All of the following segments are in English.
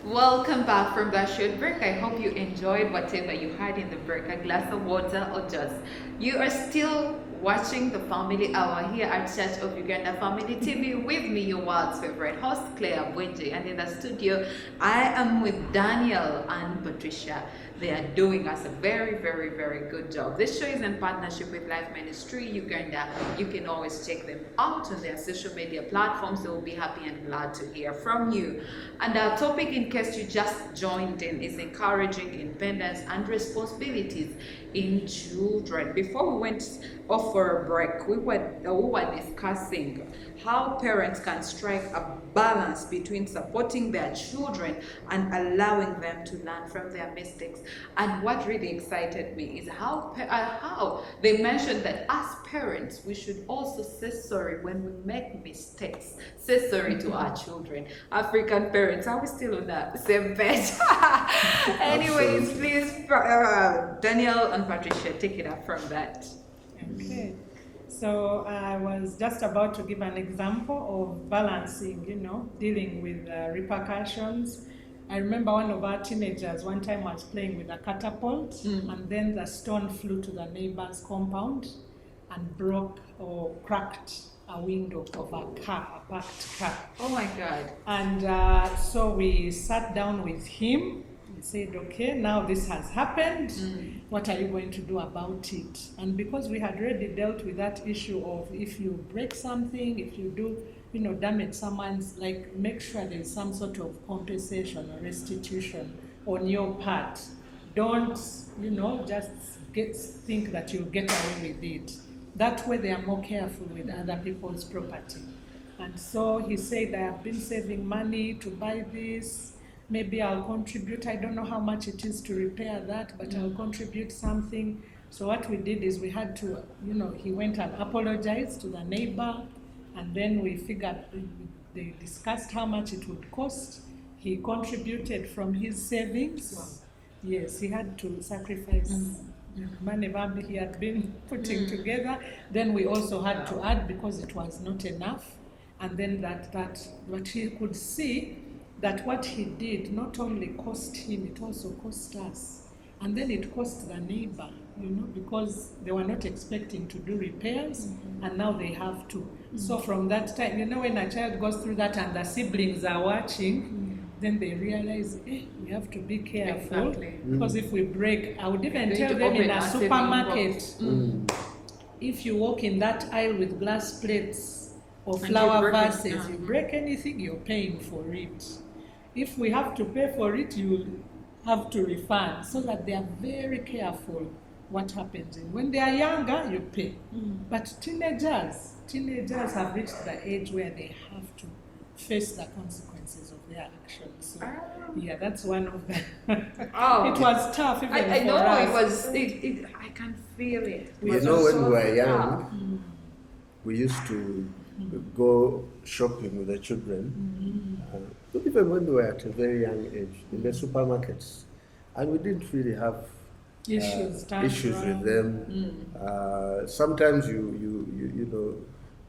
Welcome back from that short break. I hope you enjoyed whatever you had in the break, a glass of water or just. You are still watching the Family Hour here at Church of Uganda Family TV with me, your world's favorite host, Claire Bwenji. And in the studio, I am with Daniel and Patricia. They are doing us a very, very, very good job. This show is in partnership with Life Ministry Uganda. You can always check them out on their social media platforms. They will be happy and glad to hear from you. And our topic, in case you just joined in, is encouraging independence and responsibilities in children. Before we went off for a break, we were discussing how parents can strike a balance between supporting their children and allowing them to learn from their mistakes. And what really excited me is how they mentioned that as parents, we should also say sorry when we make mistakes. Say sorry to our children. African parents, are we still on the same page? Anyways, please, Daniel and Patricia, take it up from that. Okay. So I was just about to give an example of balancing, dealing with repercussions. I remember one of our teenagers one time was playing with a catapult, and then the stone flew to the neighbor's compound and broke or cracked a window of a parked car. Oh my God. And so we sat down with him. We said, okay, now this has happened. What are you going to do about it? And because we had already dealt with that issue of if you break something, if you do, damage someone's, make sure there's some sort of compensation or restitution on your part. Don't, just think that you'll get away with it. That way they are more careful with other people's property. And so he said, I have been saving money to buy this. Maybe I'll contribute. I don't know how much it is to repair that, but I'll contribute something. So what we did is we had to, he went and apologized to the neighbor, and then we figured, they discussed how much it would cost. He contributed from his savings. Wow. Yes, he had to sacrifice money he had been putting together. Then we also had to add because it was not enough. And then but he could see that what he did not only cost him, it also cost us. And then it cost the neighbor, because they were not expecting to do repairs, and now they have to. So from that time, when a child goes through that and the siblings are watching, then they realize, we have to be careful. Exactly. Because if we break, I would even tell them in a supermarket, if you walk in that aisle with glass plates or flower vases, you break anything, you're paying for it. If we have to pay for it, you have to refund, so that they are very careful what happens. When they are younger, you pay. But teenagers have reached the age where they have to face the consequences of their actions. So, yeah, that's one of them. It was tough even I know us. I can feel it. When we were young, we used to go shopping with the children, even when we were at a very young age, in the supermarkets, and we didn't really have issues with them. Sometimes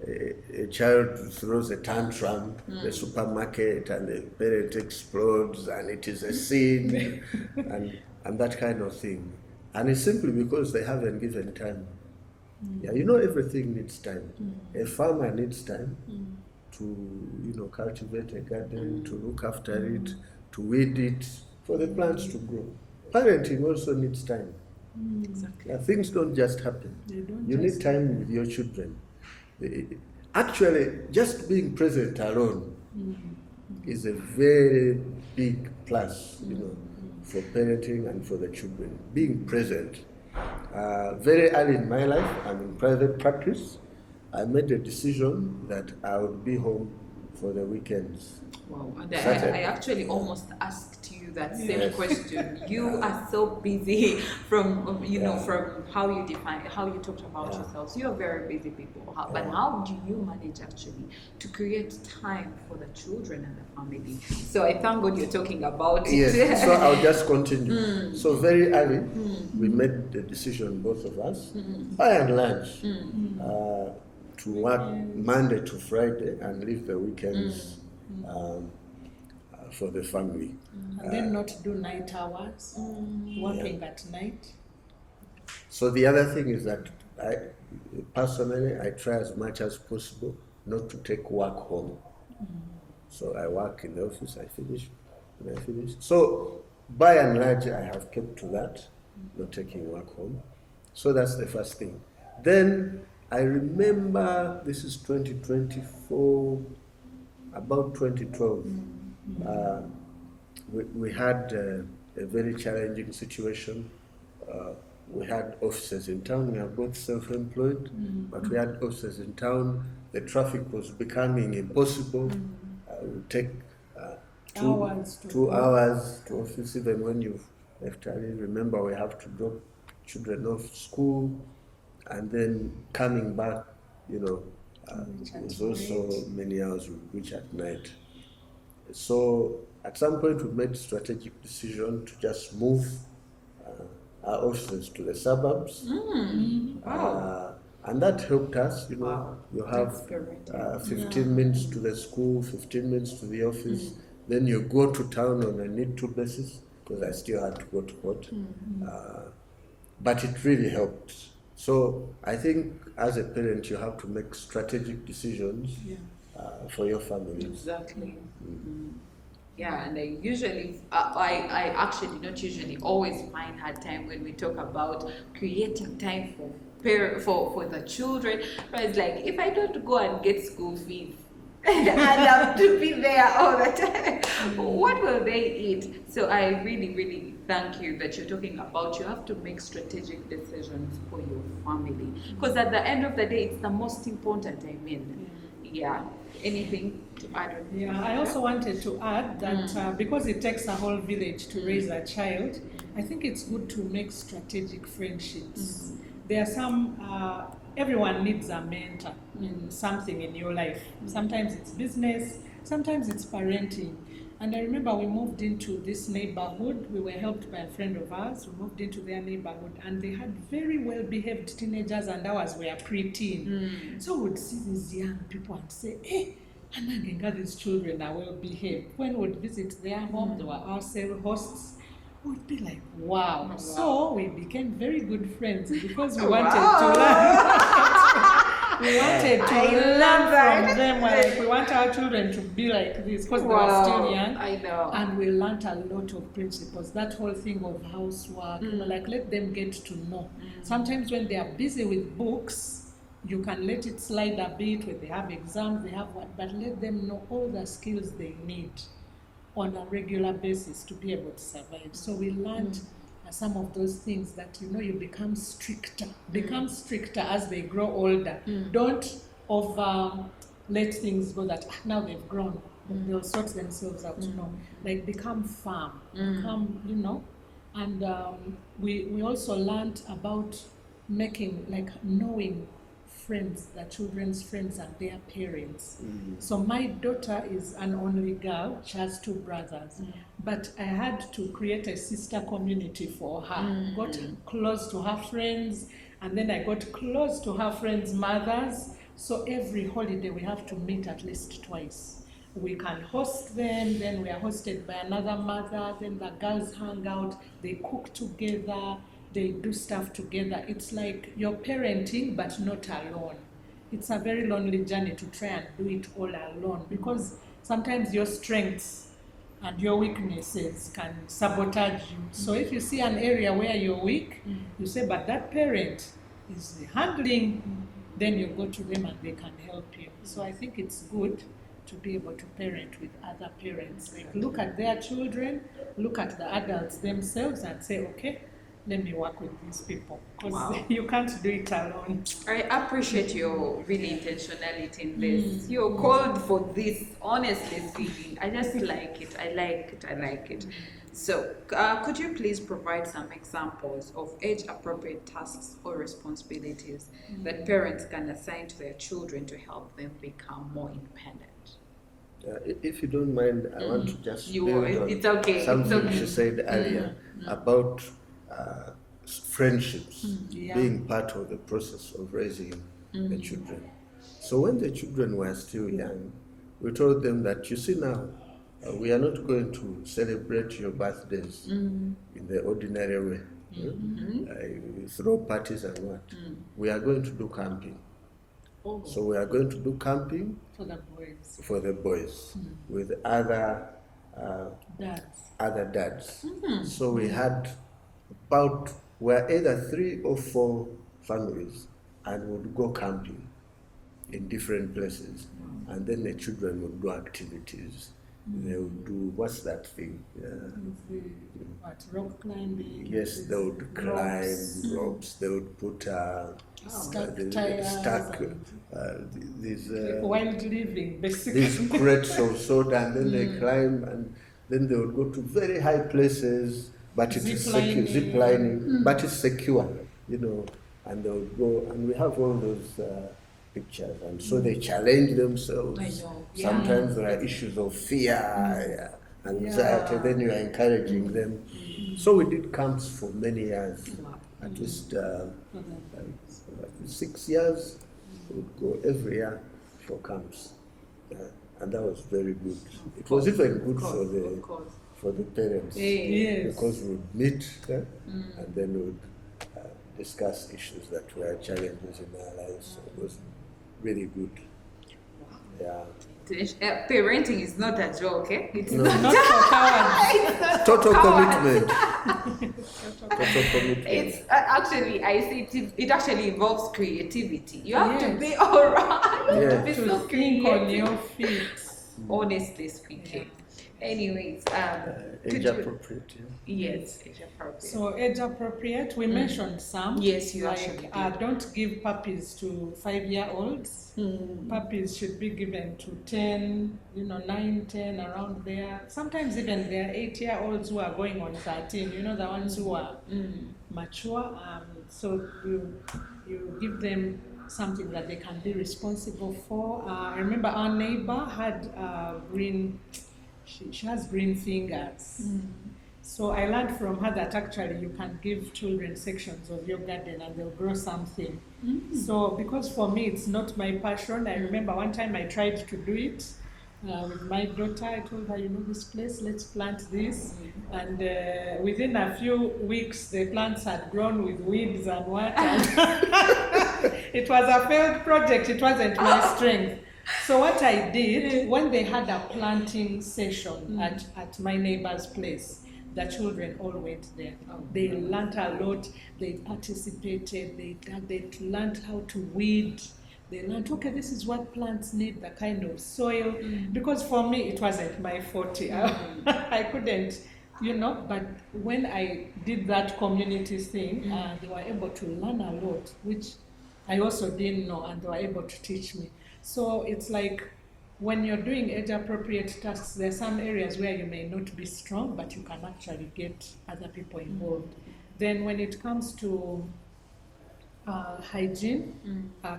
a child throws a tantrum in the supermarket, and the parent explodes, and it is a scene, and that kind of thing. And it's simply because they haven't given time. Yeah, everything needs time. A farmer needs time to, cultivate a garden, to look after it, to weed it, for the plants to grow. Parenting also needs time. Exactly. Things don't just happen. You need time with your children. Actually, just being present alone is a very big plus, for parenting and for the children. Being present. Very early in my life, I'm in private practice. I made a decision that I would be home for the weekends. Wow, and I actually almost asked you that same question. You are so busy from from how you define, how you talked about yourselves. You are very busy people. But how do you manage actually to create time for the children and the family? So I thank God you're talking about it. Yes, so I'll just continue. So very early, we made the decision, both of us, by and large, to work Monday to Friday and leave the weekends for the family. And then not do night hours, working at night. So the other thing is that personally, I try as much as possible not to take work home. So I work in the office, I finish when I finish. So by and large, I have kept to that, not taking work home. So that's the first thing. Then I remember, this is 2024, about 2012, we had a very challenging situation. We had offices in town. We are both self-employed, but we had offices in town. The traffic was becoming impossible. It would take 2 hours to office, even when you've left early. Remember, we have to drop children off school, and then coming back, it was also many hours we reach at night. So at some point, we made a strategic decision to just move our offices to the suburbs. Wow. And that helped us, you have 15 minutes to the school, 15 minutes to the office. Then you go to town on a need-to basis, because I still had to go to court. But it really helped. So I think as a parent, you have to make strategic decisions for your family. Exactly. Yeah, and I usually, I actually not usually, always find hard time when we talk about creating time for the children. But it's like, if I don't go and get school fees, and I have to be there all the time, what will they eat? So I really, really thank you that you're talking about you have to make strategic decisions for your family. Because at the end of the day, it's the most important, Anything to add? Yeah, I also wanted to add that because it takes a whole village to raise a child, I think it's good to make strategic friendships. There are some, everyone needs a mentor in something in your life. Sometimes it's business, sometimes it's parenting. And I remember we moved into this neighborhood. We were helped by a friend of ours. We moved into their neighborhood, and they had very well-behaved teenagers, and ours were preteen. So we'd see these young people and say, hey, Anangenga, these children are well-behaved. When we'd visit their home, they were our cell hosts. We'd be like, wow. So we became very good friends because we wanted to learn. We wanted to learn from them. Like, we want our children to be like this because they were still young. I know. And we learned a lot of principles. That whole thing of housework, like let them get to know. Sometimes when they are busy with books, you can let it slide a bit. When they have exams, they have what, but let them know all the skills they need on a regular basis to be able to survive. So we learned some of those things that, you become stricter. Become stricter as they grow older. Don't let things go that now they've grown. They'll sort themselves out. No, like become firm. Become, and we also learned about knowing friends, the children's friends and their parents. So my daughter is an only girl. She has 2 brothers. But I had to create a sister community for her. Got close to her friends, and then I got close to her friends' mothers. So every holiday we have to meet at least twice. We can host them, then we are hosted by another mother, then the girls hang out, they cook together, they do stuff together. It's like you're parenting, but not alone. It's a very lonely journey to try and do it all alone, because sometimes your strengths and your weaknesses can sabotage you. So if you see an area where you're weak, you say, but that parent is handling, then you go to them and they can help you. So I think it's good to be able to parent with other parents. Like, look at their children, look at the adults themselves and say, okay, let me work with these people, because you can't do it alone. I appreciate your really intentionality in this. You're called for this, honestly speaking. I just like it. I like it. So, could you please provide some examples of age-appropriate tasks or responsibilities that parents can assign to their children to help them become more independent? If you don't mind, I want to just build on it's okay. something she said earlier about friendships being part of the process of raising the children. So when the children were still young, we told them that, you see now, We are not going to celebrate your birthdays in the ordinary way. Throw parties and what. We are going to do camping. Oh, So we are going to do camping for the boys. for the boys with other dads. So we had we're either 3 or 4 families and would go camping in different places. And then the children would do activities. They would do, what's that thing? What, rock climbing? Yes, they would climb ropes. They would put these wild living, basically. these crates of soda, and then they climb, and then they would go to very high places, but it is secure, zip lining, but it's secure, and they would go, and we have all those pictures, and so they challenge themselves. I know. Sometimes there are issues of fear, anxiety, then you are encouraging them. So we did camps for many years, at least 6 years. We would go every year for camps, and that was very good. It was even good for the parents, Yes. because we would meet and then we would discuss issues that were challenges in our lives. So it was really good. Yeah. Parenting is not a joke, eh? It's No. not, Not for cowards. it's not Total for cowards. commitment. Total commitment. It's actually, I see it actually involves creativity. You have to Yes. be alright. You have to be To so think on creative. your feet. Honestly speaking. Anyways, could Age you- appropriate. Yes, age appropriate. So age appropriate, we mentioned some. Yes, you actually like did. don't give puppies to 5-year-olds. Puppies should be given to 10, 9, 10, around there. Sometimes even there are 8-year-olds who are going on 13, the ones who are mature. So you give them something that they can be responsible for. I remember our neighbor had green, she has green fingers. So I learned from her that actually you can give children sections of your garden and they'll grow something. So because for me it's not my passion, I remember one time I tried to do it with my daughter. I told her, this place, let's plant this. And within a few weeks, the plants had grown with weeds and what. It was a failed project. It wasn't my strength. So what I did, when they had a planting session at my neighbor's place, the children all went there. They learned a lot. They participated. They learned how to weed. They learned, okay, this is what plants need, the kind of soil. Because for me, it wasn't my forte. I couldn't, but when I did that community thing, they were able to learn a lot, which I also didn't know, and they were able to teach me. So it's like when you're doing age-appropriate tasks, there are some areas where you may not be strong, but you can actually get other people involved. Then when it comes to hygiene,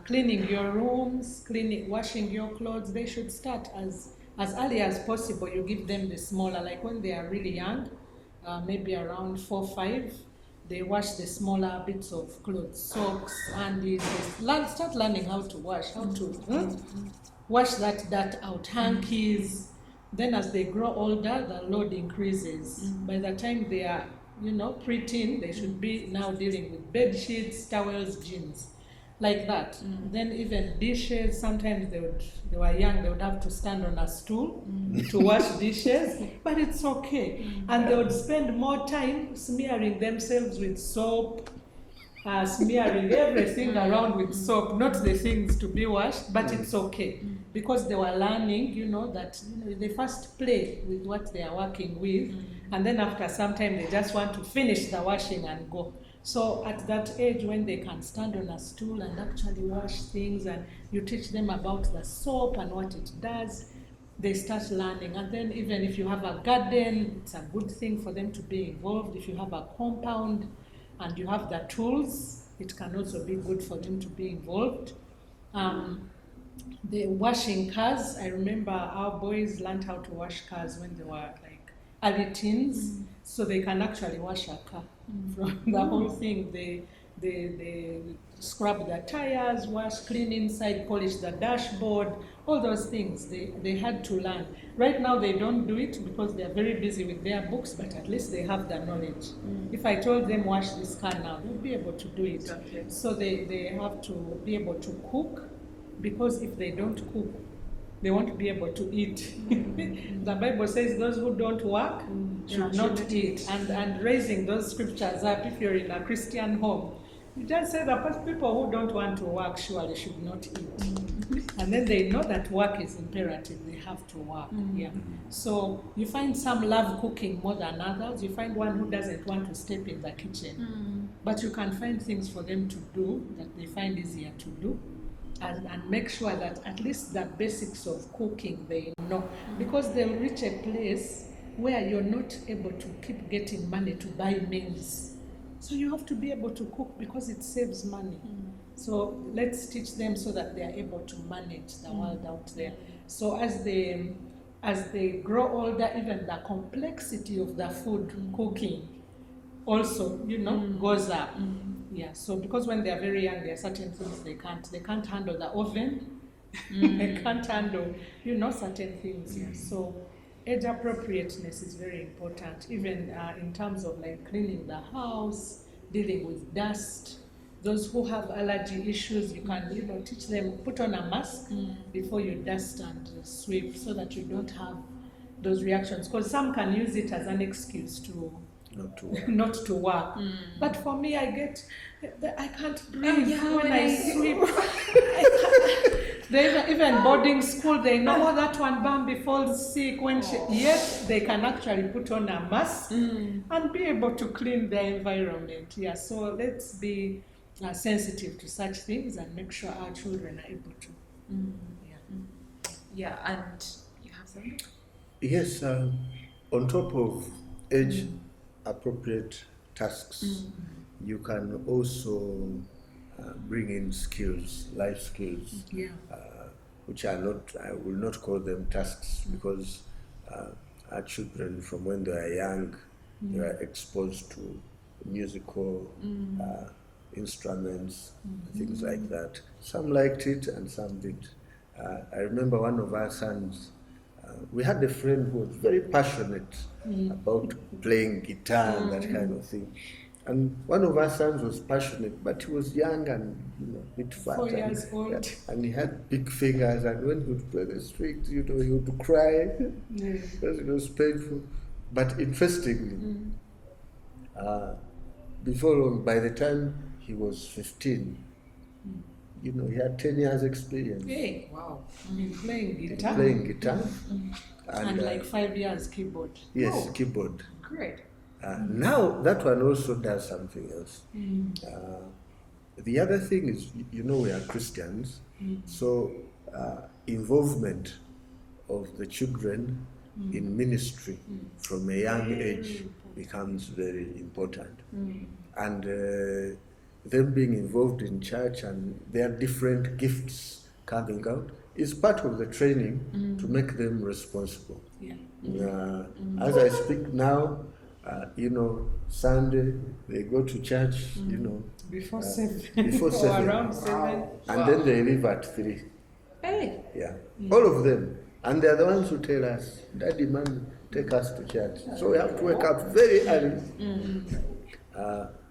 cleaning your rooms, washing your clothes, they should start as early as possible. You give them the smaller, like when they are really young, maybe around 4, 5, they wash the smaller bits of clothes, socks, undies. Start learning how to wash, wash that dirt out, hankies. Then as they grow older, the load increases. By the time they are, preteen, they should be now dealing with bed sheets, towels, jeans, like that. Then even dishes, sometimes they were young, they would have to stand on a stool to wash dishes, but it's okay. And they would spend more time smearing themselves with soap, smearing everything around with soap, not the things to be washed, but it's okay. Because they were learning, that they first play with what they are working with, and then after some time they just want to finish the washing and go. So at that age when they can stand on a stool and actually wash things, and you teach them about the soap and what it does, they start learning. And then even if you have a garden, it's a good thing for them to be involved. If you have a compound and you have the tools, it can also be good for them to be involved. The washing cars, I remember our boys learned how to wash cars when they were like early teens, so they can actually wash a car. From the whole thing, they they scrub the tires, wash, clean inside, polish the dashboard, all those things they had to learn. Right now they don't do it because they are very busy with their books, but at least they have the knowledge. If I told them wash this car now, they'll be able to do it. Exactly. So they have to be able to cook, because if they don't cook, they won't be able to eat. The Bible says those who don't work should not eat. And raising those scriptures up, if you're in a Christian home, you just say that people who don't want to work surely should not eat. And then they know that work is imperative, they have to work. Yeah. So you find some love cooking more than others. You find one who doesn't want to step in the kitchen. But you can find things for them to do that they find easier to do. And make sure that at least the basics of cooking they know, because they'll reach a place where you're not able to keep getting money to buy meals. So you have to be able to cook because it saves money. So let's teach them so that they are able to manage the world out there. So as they grow older, even the complexity of the food cooking also, goes up. Yeah, so because when they are very young, there are certain things they can't handle the oven. They can't handle, certain things. Yeah. So age appropriateness is very important, even in terms of like cleaning the house, dealing with dust. Those who have allergy issues, you can teach them, put on a mask before you dust and sweep, so that you don't have those reactions. Because some can use it as an excuse to not to work. But for me, I can't breathe when I sweep. Even boarding school, they know that one Bambi falls sick yet they can actually put on a mask and be able to clean their environment. Yeah, so let's be sensitive to such things and make sure our children are able to. Yeah, and you have something? Yes, on top of age appropriate tasks, you can also bring in skills, life skills, which are not, I will not call them tasks, because our children from when they are young, they are exposed to musical instruments, things like that. Some liked it and some didn't. I remember one of our sons, we had a friend who was very passionate about playing guitar and that kind of thing. And one of our sons was passionate, but he was young and a bit fat. 4 years old. And he had big fingers, and when he would play the strings, he would cry because it was painful. But interestingly, before long, by the time he was 15, he had 10 years experience. Hey, wow. Playing guitar. And like 5 years keyboard. Yes, keyboard. Great. Now that one also does something else. The other thing is, we are Christians, so involvement of the children in ministry from a young age becomes very important. And them being involved in church and their different gifts coming out is part of the training to make them responsible. As I speak now, Sunday they go to church, before 7. Before 7. Around 7. And then they leave at 3. Hey. Yeah. All of them. And they're the ones who tell us, Daddy, Mommy, take us to church. So we have to wake up very early.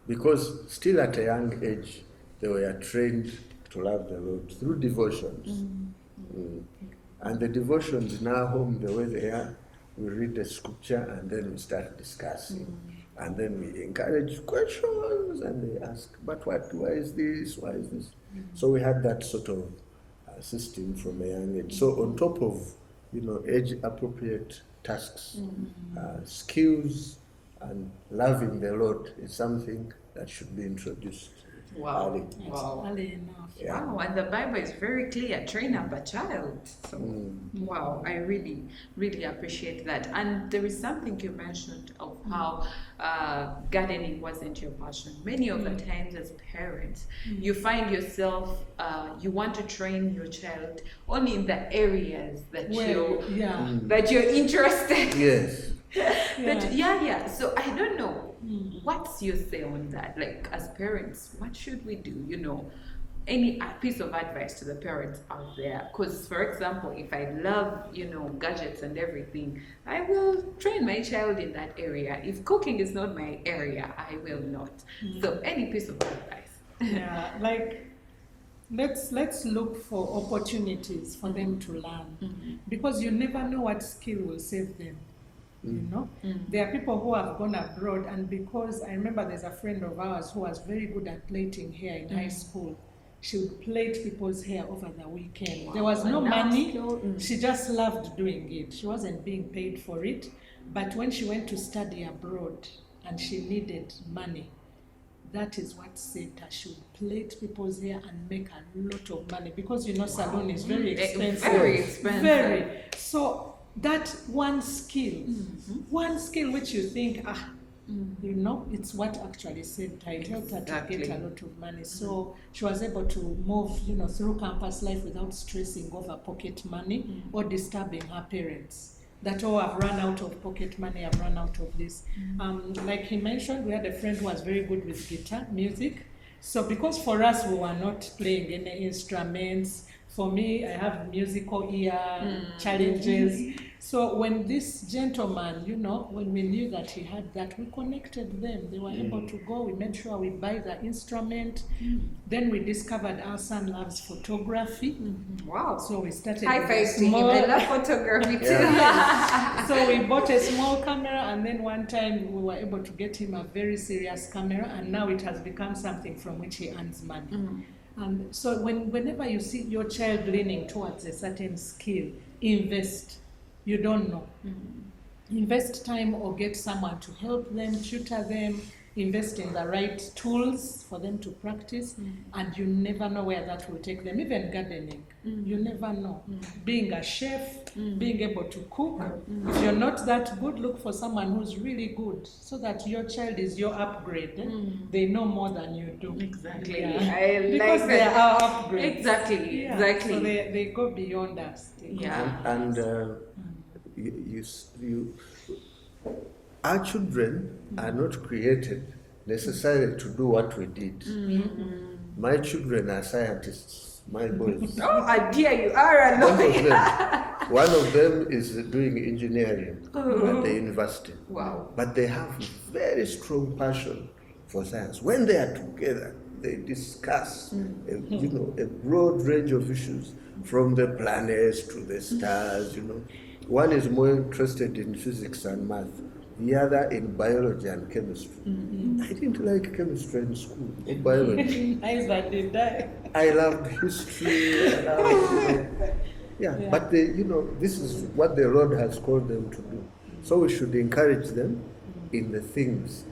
Because still at a young age, they were trained to love the Lord through devotions. And the devotions in our home, the way they are, we read the scripture and then we start discussing. And then we encourage questions and they ask, but why is this? Why is this? So we had that sort of system from a young age. So on top of, age-appropriate tasks, skills and loving the Lord is something that should be introduced. Wow. Early enough. Yeah. Wow, and the Bible is very clear, train up a child. So, wow, I really, really appreciate that. And there is something you mentioned of how gardening wasn't your passion. Many of the times as parents, you find yourself, you want to train your child only in the areas that you're interested. Yes. So I don't know, What's your say on that? Like, as parents, what should we do? Any piece of advice to the parents out there? Because, for example, if I love, gadgets and everything, I will train my child in that area. If cooking is not my area, I will not. So, any piece of advice? Yeah, like let's look for opportunities for them to learn, because you never know what skill will save them. There are people who have gone abroad, and because I remember there's a friend of ours who was very good at plaiting hair in high school. She would plait people's hair over the weekend. Wow. There was no money. She just loved doing it. She wasn't being paid for it. But when she went to study abroad and she needed money, that is what saved her. She would plait people's hair and make a lot of money, because salon is very expensive. Very expensive. Very. So that one skill which you think, it's what actually saved her. It helped her to get a lot of money. So she was able to move, through campus life without stressing over pocket money or disturbing her parents. That, I've run out of pocket money, I've run out of this. Like he mentioned, we had a friend who was very good with guitar, music. So because for us, we were not playing any instruments. For me, I have musical ear challenges. So when this gentleman, when we knew that he had that, we connected them. They were able to go. We made sure we buy the instrument. Then we discovered our son loves photography. Wow. So we started high five to him. I love photography too. So we bought a small camera, and then one time we were able to get him a very serious camera, and now it has become something from which he earns money. And so whenever you see your child leaning towards a certain skill, invest. You don't know. Invest time or get someone to help them, tutor them, invest in the right tools for them to practice, and you never know where that will take them. Even gardening, you never know. Being a chef, being able to cook. If you're not that good, look for someone who's really good, so that your child is your upgrade. They know more than you do. Exactly. Yeah. Because they are our upgrade. Exactly. Yeah. Exactly. So they go beyond us. Our children are not created necessarily to do what we did. My children are scientists, my boys. Oh, I dare you are a lawyer. One of them is doing engineering at the university. Wow. But they have very strong passion for science. When they are together, they discuss a broad range of issues, from the planets to the stars. One is more interested in physics and math, the other in biology and chemistry. I didn't like chemistry in school or biology. Neither did I. I loved history. But this is what the Lord has called them to do. So we should encourage them in the things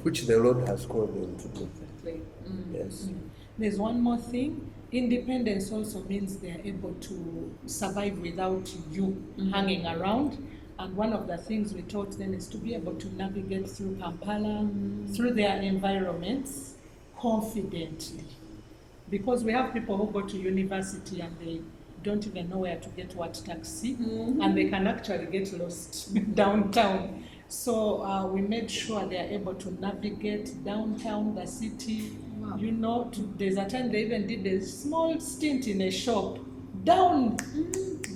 which the Lord has called them to do. Yes. There's one more thing. Independence also means they're able to survive without you hanging around. And one of the things we taught them is to be able to navigate through Kampala, through their environments, confidently. Because we have people who go to university and they don't even know where to get what taxi, and they can actually get lost downtown. So we made sure they are able to navigate downtown, the city. Wow. There's a time they even did a small stint in a shop down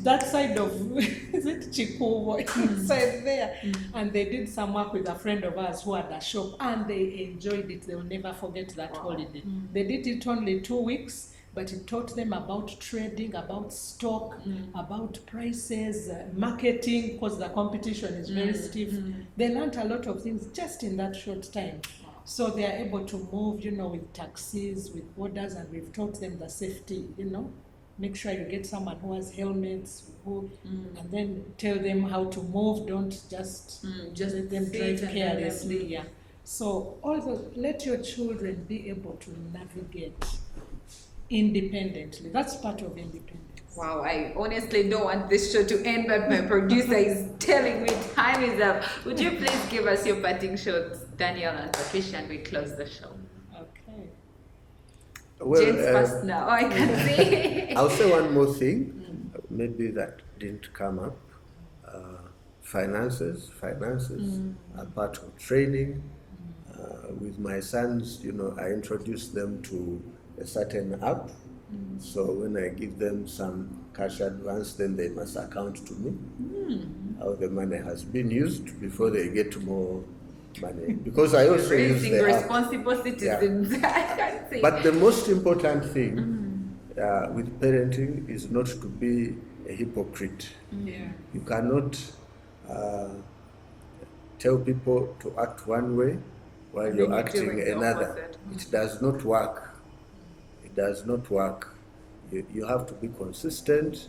that side of, is it Chikuvo, inside there. And they did some work with a friend of ours who had a shop, and they enjoyed it. They will never forget that holiday. They did it only 2 weeks, but it taught them about trading, about stock, about prices, marketing, because the competition is very stiff. They learned a lot of things just in that short time. So they are able to move, with taxis, with borders, and we've taught them the safety, Make sure you get someone who has helmets, and then tell them how to move. Don't just let them drive carelessly. So also let your children be able to navigate independently. That's part of independence. Wow, I honestly don't want this show to end, but my producer is telling me time is up. Would you please give us your parting shots, Daniel and Patricia, and we close the show? Okay. Well, James first now, I can see. I'll say one more thing, maybe that didn't come up. finances are part of training. With my sons, I introduce them to a certain app. So when I give them some cash advance, then they must account to me how the money has been used before they get more money. Because I also use Raising the app. responsible citizens. I can say. But the most important thing with parenting is not to be a hypocrite. Yeah. You cannot tell people to act one way while And you're then you're acting doing the another. opposite. It does not work. It does not work. You have to be consistent,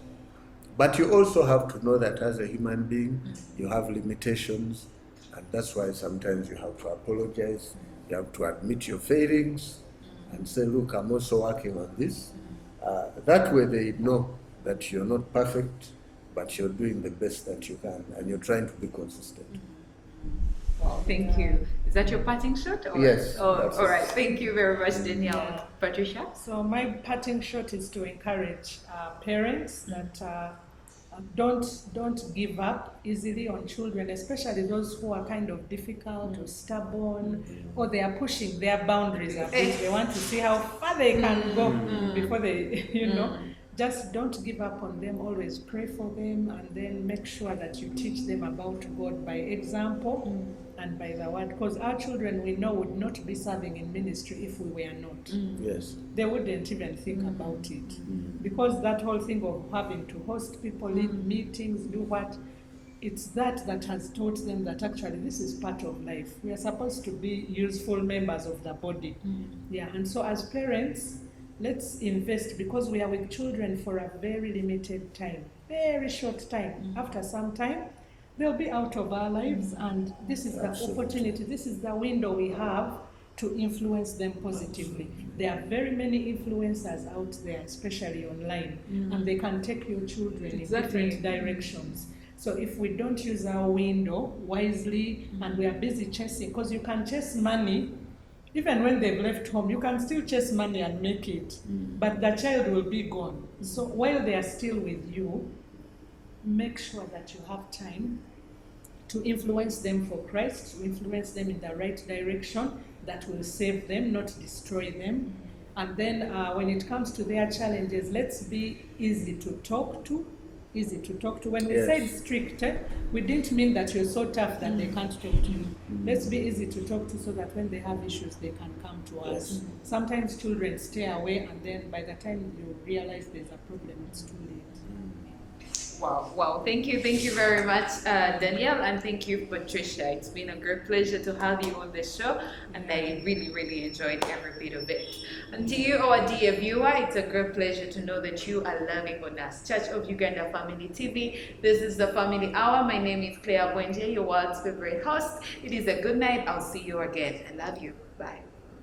but you also have to know that as a human being, you have limitations, and that's why sometimes you have to apologize. You have to admit your failings and say, look, I'm also working on this. That way they know that you're not perfect, but you're doing the best that you can, and you're trying to be consistent. Wow, thank you. Is that your parting shot? Or? Yes, Oh, that's all it. right. Thank you very much, Danielle. Yeah. Patricia? So my parting shot is to encourage parents that don't give up easily on children, especially those who are kind of difficult or stubborn, or they are pushing their boundaries a bit. They want to see how far they can go before they, just don't give up on them. Always pray for them, and then make sure that you teach them about God by example and by the word. Because our children, we know, would not be serving in ministry if we were not. Yes. They wouldn't even think about it. Because that whole thing of having to host people, lead meetings, do what, it's that has taught them that actually this is part of life. We are supposed to be useful members of the body. Yeah, and so as parents, let's invest, because we are with children for a very limited time, very short time. After some time, they'll be out of our lives, and this is the opportunity, this is the window we have to influence them positively. There are very many influencers out there, especially online, and they can take your children in different directions. So if we don't use our window wisely, and we are busy chasing, because you can chase money, even when they've left home, you can still chase money and make it, but the child will be gone. So while they are still with you, make sure that you have time to influence them for Christ, to influence them in the right direction that will save them, not destroy them. And then when it comes to their challenges, let's be easy to talk to. Easy to talk to. When we said strict, we didn't mean that you're so tough that they can't talk to you. Let's be easy to talk to, so that when they have issues, they can come to us. Sometimes children stay away, and then by the time you realize there's a problem, it's too late. Wow. Thank you very much, Danielle, and thank you, Patricia. It's been a great pleasure to have you on the show, and I really enjoyed every bit of it. And to you, our dear viewer, it's a great pleasure to know that you are loving on us. Church of Uganda Family TV. This is the Family Hour. My name is Claire Bwenje, your world's favorite host. It is a good night. I'll see you again. I love you. Bye.